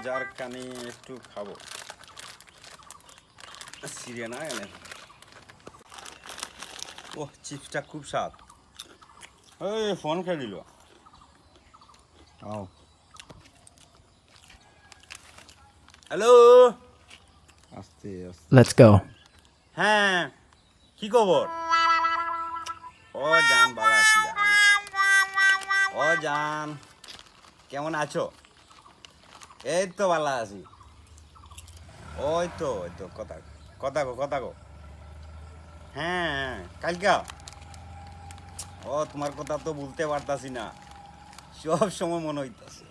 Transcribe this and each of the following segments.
মজার কানে একটু খাবো সিরিয়া না এনে ও চিপসটা খুব স্বাদ ওই ফোন খেয়ে দিল হ্যালো আস্তে আস্তে Let's go. হ্যাঁ কি খবর ও জান ভালো আছি জান ও জান কেমন আছো এই তো ভালো আছি ওই তো কথা গো হ্যাঁ কালকা ও তোমার কথা তো বলতে পারতাছি না সব সময় মনে হইতাছে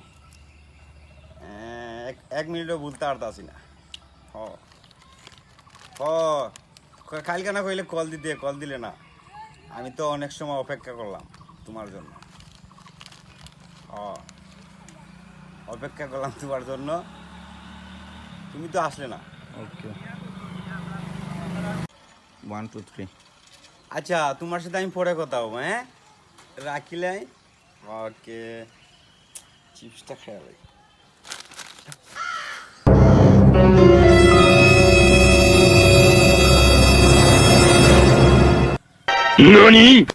এক মিনিটও বলতে পারতাছি না ও কালকে না কইলে কল দিলে না আমি তো অনেক সময় অপেক্ষা করলাম তোমার জন্য অপেক্ষা করলাম তোমার জন্য তুমি তো আসলে না ওকে 1 2 3 আচ্ছা তোমার সাথে আমি পরে কথা হবো হ্যাঁ রাখিলাই ওকে চিপসটা খেয়াল NANI?!